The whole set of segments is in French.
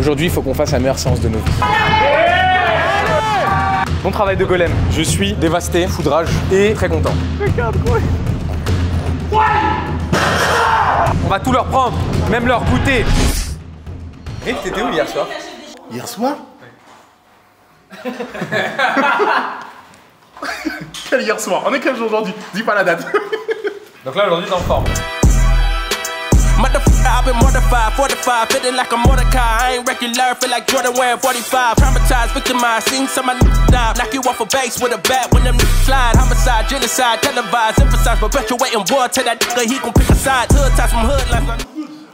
Aujourd'hui, il faut qu'on fasse la meilleure séance de nos vies. Bon travail de golem. Je suis dévasté, foudrage et très content. Regarde, gros. On va tout leur prendre, même leur goûter. Rick, t'étais où hier soir? Hier soir? Quel hier soir? On est quel jour aujourd'hui? Dis pas la date. Donc là, aujourd'hui, t'es en forme. Motherfucker, I've been mortified, 45, feeling like a Mordecai. I ain't regular, feel like Jordan wearing 45. Traumatized, victimized, seen some of my die. Knock you off a base with a bat when them niggas slide. Homicide, genocide, televised, emphasize, perpetuating war. Tell that nigga he gon' pick a side. Hood ties from hood life.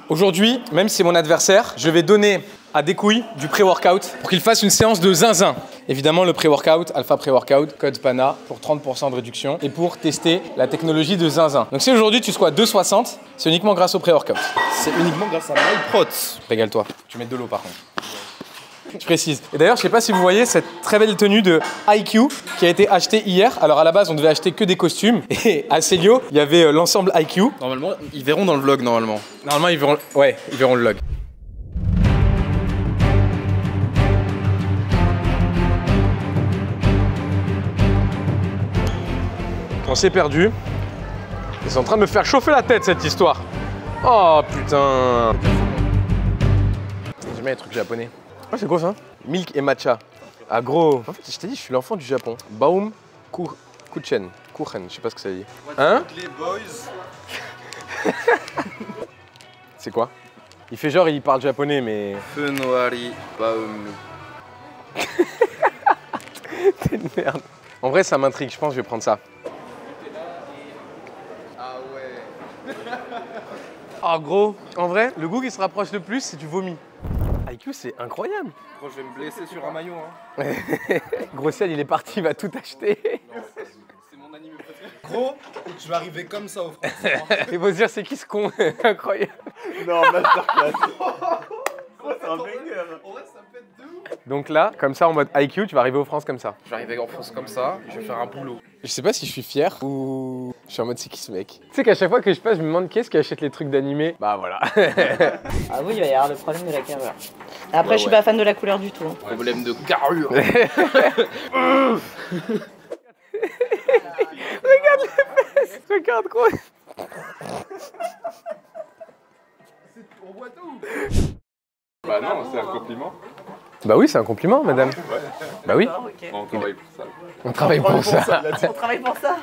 Aujourd'hui, même si c'est mon adversaire, je vais donner à Découille du pré-workout pour qu'il fasse une séance de zinzin. Évidemment, le pré-workout, Alpha Pré-Workout, code PANA pour 30% de réduction et pour tester la technologie de zinzin. Donc si aujourd'hui tu squats 2,60, c'est uniquement grâce au pré-workout. C'est uniquement grâce à MyProt. Régale-toi. Tu mets de l'eau par contre. Je précise. Et d'ailleurs, je sais pas si vous voyez cette très belle tenue de IQ qui a été achetée hier. Alors à la base, on devait acheter que des costumes. Et à Célio, il y avait l'ensemble IQ. Normalement, ils verront dans le vlog, normalement. Normalement, ils verront, ouais, ils verront le log. On s'est perdu. Ils sont en train de me faire chauffer la tête, cette histoire. Oh putain. J'aime bien les trucs japonais. Ah, c'est quoi ça? Milk et matcha. Ah gros. En fait, je t'ai dit, je suis l'enfant du Japon. Baum Kuchen. Kuchen, je sais pas ce que ça dit. Hein? Les boys. C'est quoi? Il fait genre, il parle japonais, mais... Fenwari Baum. T'es une merde. En vrai, ça m'intrigue, je pense que je vais prendre ça. Ah ouais. Ah gros, en vrai, le goût qui se rapproche le plus, c'est du vomi. IQ, c'est incroyable. Gros, je vais me blesser sur un maillot. Hein. Gros ciel, il est parti, il va tout acheter. C'est mon anime préféré. Gros, je vais arriver comme ça au France. Il faut se dire, c'est qui ce con? Incroyable. Non, masterclass. C'est un banger. En vrai, ça pète de ouf. Donc là, comme ça, en mode IQ, tu vas arriver aux France comme ça. Je vais arriver en France comme ça, je vais faire un boulot. Je sais pas si je suis fier ou je suis en mode c'est qui ce mec. Tu sais qu'à chaque fois que je passe, je me demande qui est-ce qui achète les trucs d'animé. Bah voilà. Ah oui, il va y avoir le problème de la carrure. Après, je suis pas fan de la couleur du tout. Problème de carrure. Regarde les fesses. Regarde gros. On voit tout. Bah non, c'est un compliment. Bah oui, c'est un compliment, madame. Ouais. Bah oui. Okay. On travaille pour ça. On travaille pour ça. On travaille pour ça.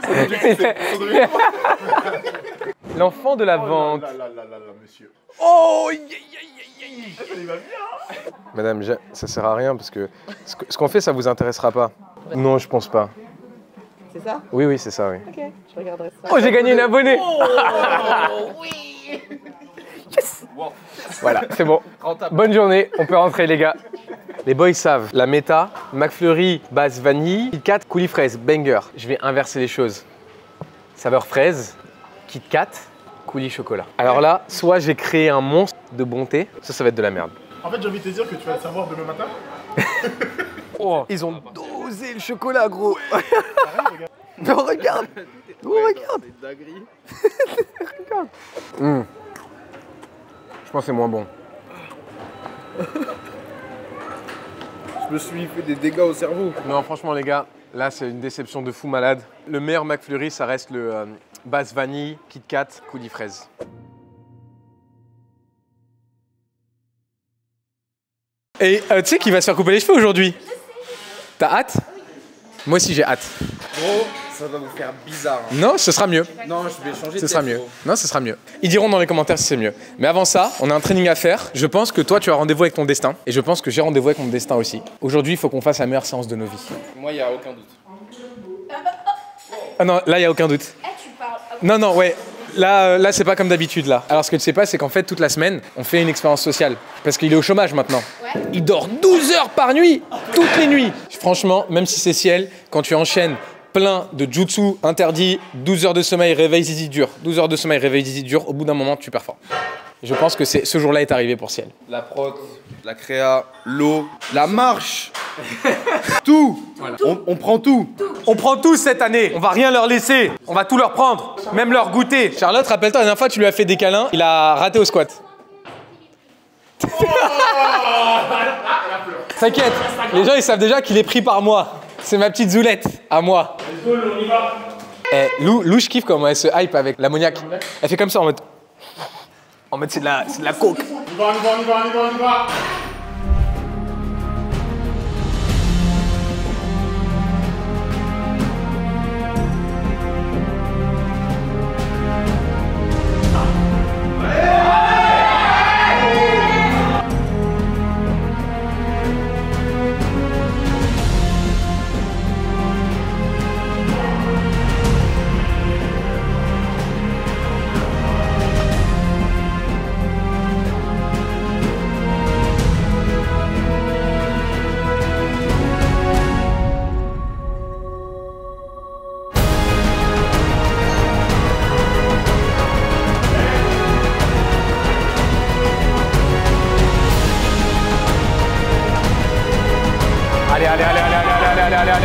L'enfant de la vente. Là, monsieur. Oh, Il va bien. Madame, ça sert à rien parce que ce qu'on fait, ça vous intéressera pas. Non, je pense pas. C'est ça? Oui, oui, c'est ça, oui. Ok, je regarderai ça. Oh, j'ai gagné une abonnée. Oui. Yes. Voilà, c'est bon. Bonne journée, on peut rentrer les gars. Les boys savent, la méta, McFlurry, base vanille, Kit Kat, coulis fraise, banger. Je vais inverser les choses. Saveur fraise, Kit Kat, coulis chocolat. Alors là, soit j'ai créé un monstre de bonté, ça va être de la merde. En fait, j'ai envie de te dire que tu vas le savoir demain matin. Oh, ils ont dosé le chocolat, gros. Non, regarde. Gros, regarde. Regarde. Je pense que c'est moins bon. Je me suis fait des dégâts au cerveau. Non, franchement, les gars, là, c'est une déception de fou malade. Le meilleur McFlurry, ça reste le base vanille, Kit Kat, coulis fraise. Et tu sais qu'il va se faire couper les cheveux aujourd'hui? T'as hâte? Moi aussi, j'ai hâte. Gros, ça va vous faire bizarre. Hein. Non, ce sera mieux. Non, je vais changer de Ce sera tête, mieux. gros. Non, ce sera mieux. Ils diront dans les commentaires si c'est mieux. Mais avant ça, on a un training à faire. Je pense que toi, tu as rendez-vous avec ton destin. Et je pense que j'ai rendez-vous avec mon destin aussi. Aujourd'hui, il faut qu'on fasse la meilleure séance de nos vies. Moi, il n'y a aucun doute. Ah non, là, il n'y a aucun doute. Non, non, ouais. Là, c'est pas comme d'habitude, là. Alors, ce que tu sais pas, c'est qu'en fait, toute la semaine, on fait une expérience sociale. Parce qu'il est au chômage maintenant. Ouais. Il dort 12 heures par nuit, toutes les nuits. Franchement, même si c'est ciel, quand tu enchaînes plein de jutsu interdits, 12 heures de sommeil, réveil zizi dur, 12 heures de sommeil, réveil zizi dur, au bout d'un moment, tu performes. Je pense que ce jour-là est arrivé pour Ciel. La prot, la créa, l'eau, la marche, tout. Voilà. On prend tout. On prend tout cette année. On va rien leur laisser. On va tout leur prendre. Même leur goûter. Charlotte, rappelle-toi, la dernière fois, tu lui as fait des câlins. Il a raté au squat. Oh T'inquiète, les gens ils savent déjà qu'il est pris par moi. C'est ma petite Zoulette, à moi. On y va. Eh, Lou, je kiffe comment elle se hype avec l'ammoniac. Elle fait comme ça en mode... En mode c'est de la coke. On y va.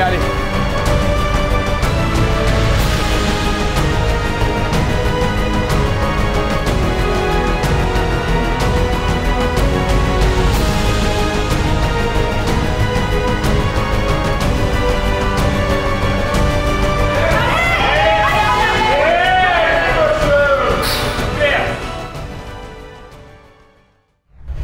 Allez.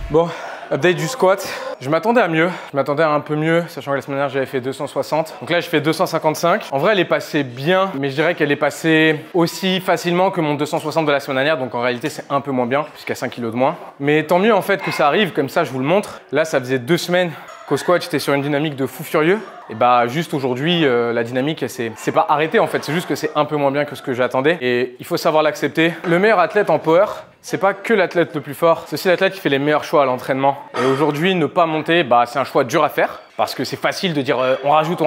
Bon, update du squat. Je m'attendais à mieux, je m'attendais à un peu mieux, sachant que la semaine dernière j'avais fait 260. Donc là je fais 255. En vrai elle est passée bien, mais je dirais qu'elle est passée aussi facilement que mon 260 de la semaine dernière. Donc en réalité c'est un peu moins bien, puisqu'il y a 5 kilos de moins. Mais tant mieux en fait que ça arrive, comme ça je vous le montre. Là ça faisait 2 semaines qu'au squat j'étais sur une dynamique de fou furieux. Et bah juste aujourd'hui la dynamique elle c'est pas arrêtée en fait, c'est juste que c'est un peu moins bien que ce que j'attendais. Et il faut savoir l'accepter. Le meilleur athlète en power, c'est pas que l'athlète le plus fort, c'est aussi l'athlète qui fait les meilleurs choix à l'entraînement. Et aujourd'hui, ne pas monter, bah, c'est un choix dur à faire. Parce que c'est facile de dire on rajoute.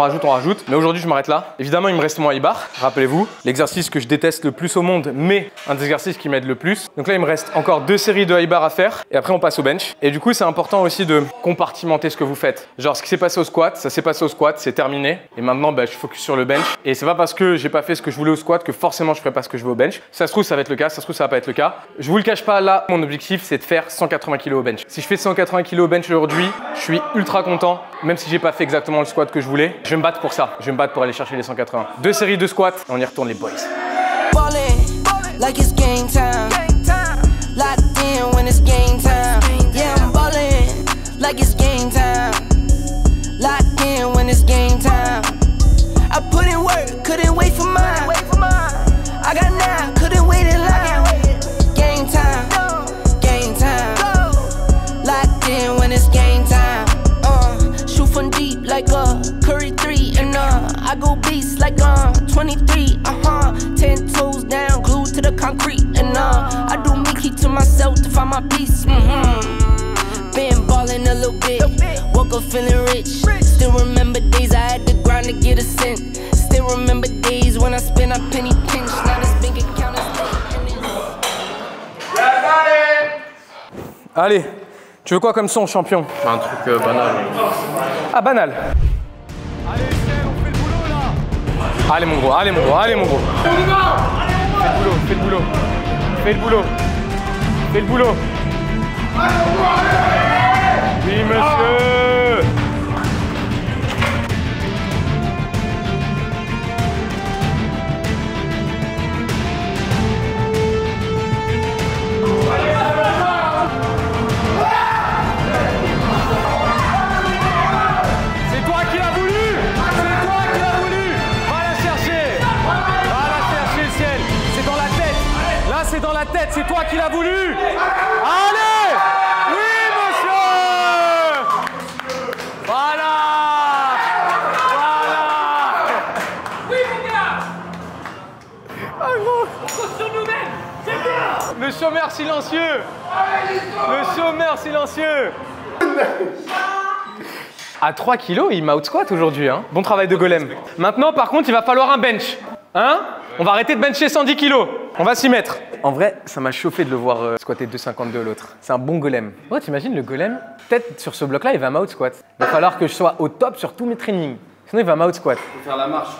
Mais aujourd'hui, je m'arrête là. Évidemment, il me reste mon high bar. Rappelez-vous, l'exercice que je déteste le plus au monde, mais un des exercices qui m'aide le plus. Donc là, il me reste encore 2 séries de high bar à faire. Et après, on passe au bench. Et du coup, c'est important aussi de compartimenter ce que vous faites. Genre, ce qui s'est passé au squat, ça s'est passé au squat, c'est terminé. Et maintenant, bah, je focus sur le bench. Et c'est pas parce que j'ai pas fait ce que je voulais au squat que forcément je ferai pas ce que je veux au bench. Ça se trouve, ça va être le cas. Ça se trouve, ça va pas être le cas. Je vous le cache pas, là, mon objectif, c'est de faire 180 kg au bench. Si je fais 180 kg au bench aujourd'hui, je suis ultra content. Même si j'ai pas fait exactement le squat que je voulais, je vais me battre pour ça. Je vais me battre pour aller chercher les 180. 2 séries de squats et on y retourne les boys. Like Curry 3 and I go beast like 23 10 toes down glued to the concrete and I do me keep to myself to find my peace. Been ballin' a little bit, woke up feeling rich. Still remember days I had to grind to get a cent. Still remember days when I spent a penny pinch. Now this bank account is Allez, tu veux quoi comme son, champion? Un truc banal. Ah, banal. Allez, on fait le boulot là. Allez mon gros. On y va. Fais le boulot. Oui, monsieur. C'est dans la tête, c'est toi qui l'as voulu. Allez! Oui, monsieur! Voilà! Oui, mon gars! Ah, gros! On compte sur nous-mêmes! C'est bien! Le chômeur silencieux! À 3 kilos, il m'a out squat aujourd'hui. Hein. Bon travail de golem. Maintenant, par contre, il va falloir un bench. Hein? On va arrêter de bencher 110 kilos. On va s'y mettre. En vrai, ça m'a chauffé de le voir squatter 2,52 l'autre. C'est un bon golem. Oh, t'imagines le golem? Peut-être sur ce bloc-là, il va m'out squat. Il va falloir que je sois au top sur tous mes trainings. Sinon, il va m'out squat. Faut faire la marche.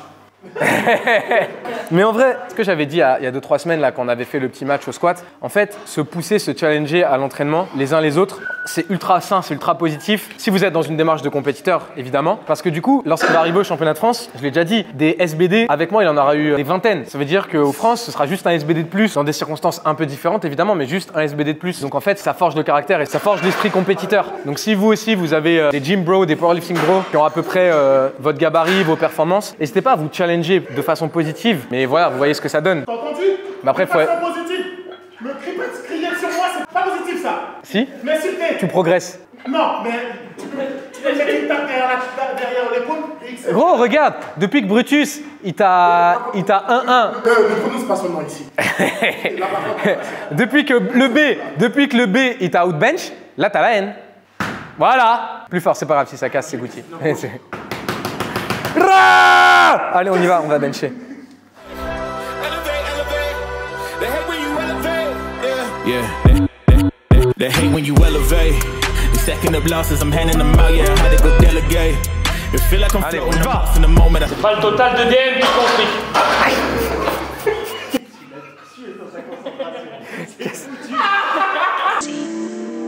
Mais en vrai, ce que j'avais dit il y a 2-3 semaines là, quand on avait fait le petit match au squat, en fait, se pousser, se challenger à l'entraînement les uns les autres, c'est ultra sain, c'est ultra positif. Si vous êtes dans une démarche de compétiteur, évidemment. Parce que du coup, lorsqu'il va arriver au championnat de France, je l'ai déjà dit, des SBD, avec moi, il en aura eu des vingtaines. Ça veut dire qu'au France, ce sera juste un SBD de plus, dans des circonstances un peu différentes, évidemment, mais juste un SBD de plus. Donc en fait, ça forge le caractère et ça forge l'esprit compétiteur. Donc si vous aussi, vous avez des gym bros, des powerlifting bros, qui ont à peu près votre gabarit, vos performances, n'hésitez pas à vous challenger de façon positive. Mais voilà, vous voyez ce que ça donne. T'as entendu? Mais après, faut... positif. Me crier sur moi, c'est pas positif ça. Si? M'insulter. Tu progresses. Non, mais tu peux mettre une tape derrière l'épaule. Gros, regarde, depuis que Brutus, il t'a 1-1. Ne prononce pas son nom ici. depuis que le B, il t'a outbench, là, t'as la haine. Voilà. Plus fort, c'est pas grave, si ça casse, c'est Gucci. Allez, on y va, on va bencher. Yeah, they hate when you elevate. They stacking up losses, I'm handing them out, yeah, I had to go delegate. It feel like I'm floating off in the moment. C'est pas le total de DM qui complique.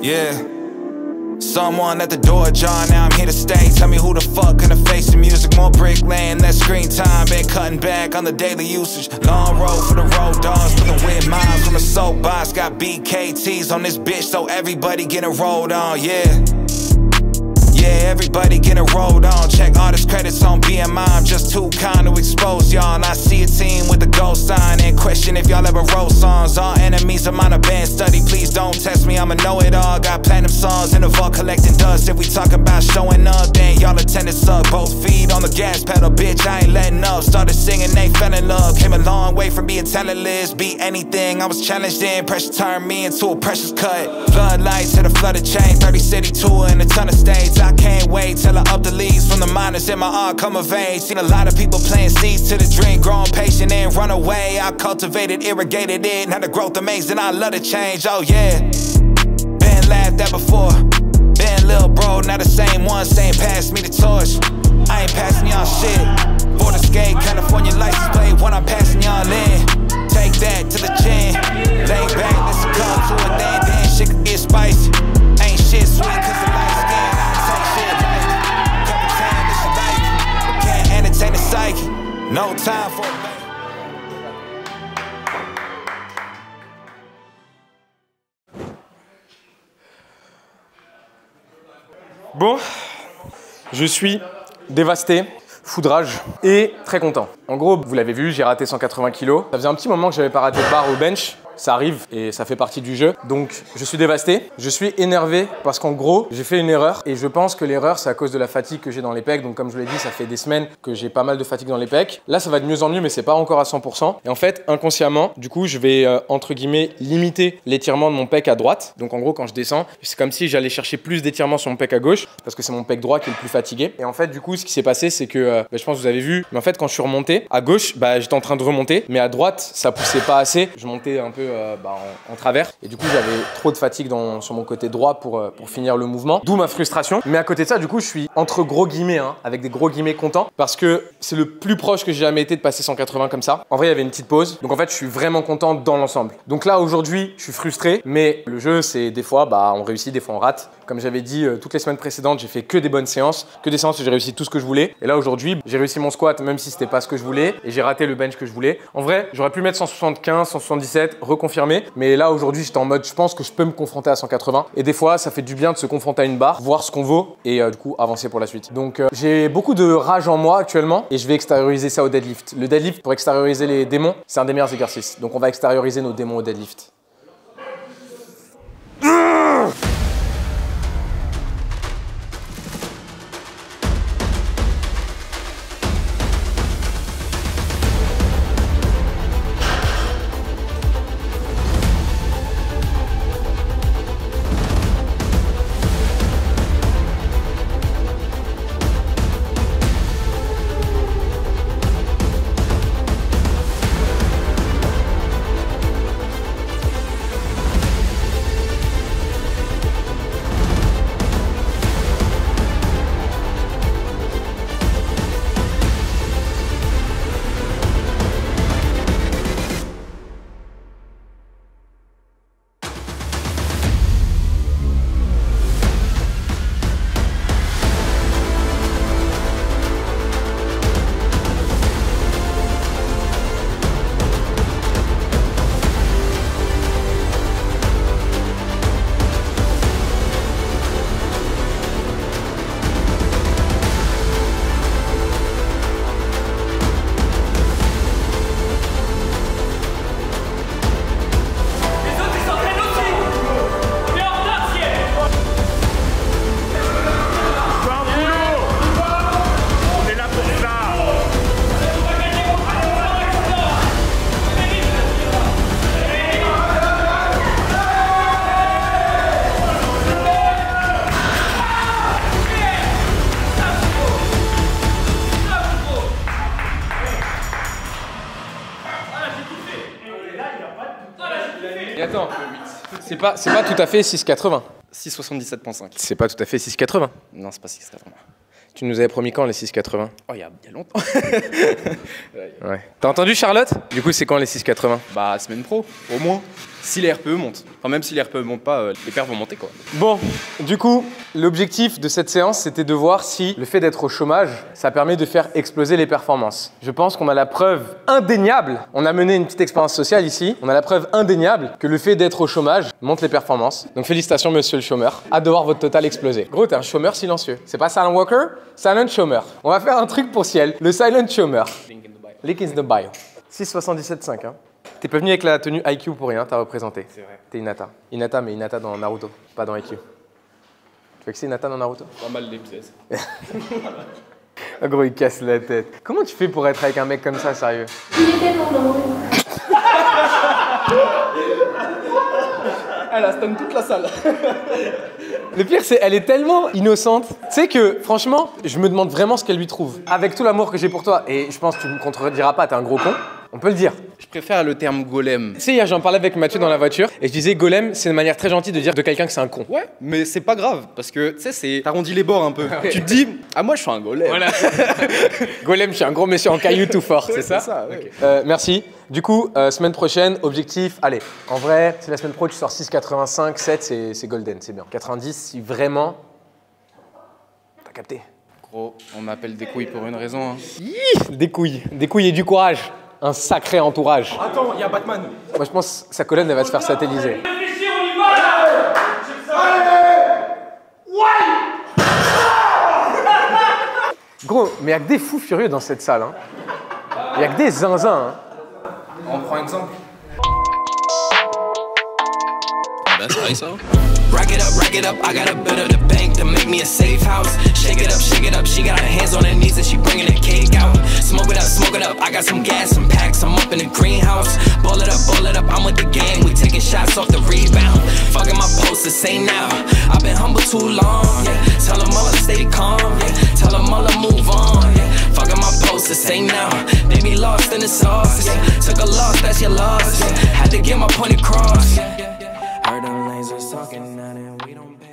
Yeah. Someone at the door, John, now I'm here to stay. Tell me who the fuck gonna face the music. More bricklaying, less screen time. Been cutting back on the daily usage. Long road for the road dogs, for the weird minds from the soapbox. Got BKTs on this bitch, so everybody getting rolled on, yeah. Yeah, everybody getting rolled on. Check all this credits on BMI. I'm just too kind to expose y'all. And I see a team with a gold sign and question if y'all ever wrote songs. All enemies, I'm on a band study. Please don't test me, I'ma know it all. Got platinum songs in the vault collecting dust. If we talk about showing up, then y'all attended suck. Both feet on the gas pedal, bitch, I ain't letting up. Started singing, they fell in love. Came a long way from being talentless. Be anything, I was challenged in. Pressure turned me into a precious cut. Floodlights hit a flooded chain. 30 city tour in a ton of states. I can't wait till I up the leaves from the minors in my art come of age. Seen a lot of people playing seeds to the dream, growing patient and run away. I cultivated, irrigated it, now the growth amazing. I love the change, oh yeah. Been laughed at before, been little bro, now the same one saying pass me the torch. I ain't passing y'all shit. For the skate, California license plate, when I'm passing y'all in. Take that to the chin, lay back, let's come to a then shit could get spicy. Ain't shit sweet cause the light skin. Entertain the psyche, no time for Bon, je suis dévasté, foudrage et très content. En gros, vous l'avez vu, j'ai raté 180 kg. Ça faisait un petit moment que j'avais pas raté de barre au bench. Ça arrive et ça fait partie du jeu. Donc je suis dévasté, je suis énervé parce qu'en gros j'ai fait une erreur et je pense que l'erreur c'est à cause de la fatigue que j'ai dans les pecs. Donc comme je vous l'ai dit, ça fait des semaines que j'ai pas mal de fatigue dans les pecs. Là ça va de mieux en mieux mais c'est pas encore à 100%. Et en fait inconsciemment du coup je vais entre guillemets limiter l'étirement de mon pec à droite. Donc en gros quand je descends c'est comme si j'allais chercher plus d'étirement sur mon pec à gauche parce que c'est mon pec droit qui est le plus fatigué. Et en fait du coup ce qui s'est passé c'est que je pense que vous avez vu, mais en fait quand je suis remonté à gauche j'étais en train de remonter mais à droite ça poussait pas assez. Je montais un peu en travers et du coup j'avais trop de fatigue sur mon côté droit pour finir le mouvement, d'où ma frustration. Mais à côté de ça du coup je suis entre gros guillemets avec des gros guillemets content parce que c'est le plus proche que j'ai jamais été de passer 180 comme ça. En vrai il y avait une petite pause donc en fait je suis vraiment content dans l'ensemble. Donc là aujourd'hui je suis frustré mais le jeu c'est des fois on réussit, des fois on rate. Comme j'avais dit toutes les semaines précédentes j'ai fait que des bonnes séances, que des séances où j'ai réussi tout ce que je voulais. Et là aujourd'hui j'ai réussi mon squat même si c'était pas ce que je voulais et j'ai raté le bench que je voulais. En vrai j'aurais pu mettre 175, 177, reconfirmer. Mais là aujourd'hui j'étais en mode je pense que je peux me confronter à 180 et des fois ça fait du bien de se confronter à une barre, voir ce qu'on vaut et du coup avancer pour la suite. Donc j'ai beaucoup de rage en moi actuellement et je vais extérioriser ça au deadlift. Le deadlift pour extérioriser les démons c'est un des meilleurs exercices. Donc on va extérioriser nos démons au deadlift. C'est pas tout à fait 6,80. 6,77,5. C'est pas tout à fait 6,80. Non, c'est pas 6,80. Tu nous avais promis quand les 6,80? Oh, il y a longtemps. Ouais. T'as entendu Charlotte? Du coup, c'est quand les 6,80? Bah, semaine pro, au moins. Si les RPE montent. Enfin, même si les RPE montent pas, les perfs vont monter, quoi. Bon, du coup, l'objectif de cette séance, c'était de voir si le fait d'être au chômage, ça permet de faire exploser les performances. Je pense qu'on a la preuve indéniable, on a mené une petite expérience sociale ici, on a la preuve indéniable que le fait d'être au chômage monte les performances. Donc félicitations, monsieur le chômeur. Hâte de voir votre total exploser. Gros, t'es un chômeur silencieux. C'est pas Silent Walker, Silent Chômeur. On va faire un truc pour Ciel, le Silent Chômeur. Link in the bio. 6,77,5, hein. T'es pas venu avec la tenue IQ pour rien, t'as représenté. C'est vrai. T'es Hinata. Hinata, mais Hinata dans Naruto, pas dans IQ. Tu vois que c'est Hinata dans Naruto? Pas mal les pièces. Oh, gros, il casse la tête. Comment tu fais pour être avec un mec comme ça, sérieux? Il était pendant. Elle a stun toute la salle. Le pire, c'est elle est tellement innocente. Tu sais que, franchement, je me demande vraiment ce qu'elle lui trouve. Avec tout l'amour que j'ai pour toi, et je pense que tu me contrediras pas, t'es un gros con, on peut le dire. Je préfère le terme golem. Tu sais, hier, j'en parlais avec Mathieu dans la voiture, et je disais golem, c'est une manière très gentille de dire de quelqu'un que c'est un con. Ouais, mais c'est pas grave, parce que, tu sais, t'arrondis les bords un peu. Tu te dis, ah moi je suis un golem. Voilà. Golem, je suis un gros monsieur en caillou tout fort, Ouais, c'est ça, ouais. Okay. Merci. Du coup, semaine prochaine, objectif, allez, en vrai, si la semaine pro tu sors 6,85, 7, c'est golden, c'est bien. 90, si vraiment, t'as capté. Gros, on m'appelle des couilles pour une raison. Hein. Des couilles et du courage. Un sacré entourage. Attends, il y a Batman. Moi, je pense que sa colonne, elle va se faire satelliser. Réfléchis, on y va là. Ouais. Gros, mais il y a que des fous furieux dans cette salle. Hein. Il y a que des zinzins. Hein. On prend un exemple. That's how so. Rack it up, I got a bit of the bank to make me a safe house. Shake it up, she got her hands on her knees and she bringing the cake out. Smoke it up, I got some gas, some packs, I'm up in the greenhouse. Ball it up, I'm with the gang, we taking shots off the rebound. Fucking my posters, say now, I've been humble too long, yeah. Tell them all to stay calm, yeah. Tell them all to move on, yeah. Fucking my posters, say now, they be lost in the sauce, yeah. Took a loss, that's your loss, yeah. Had to get my point across, yeah. Heard them lasers talking, and we don't pay.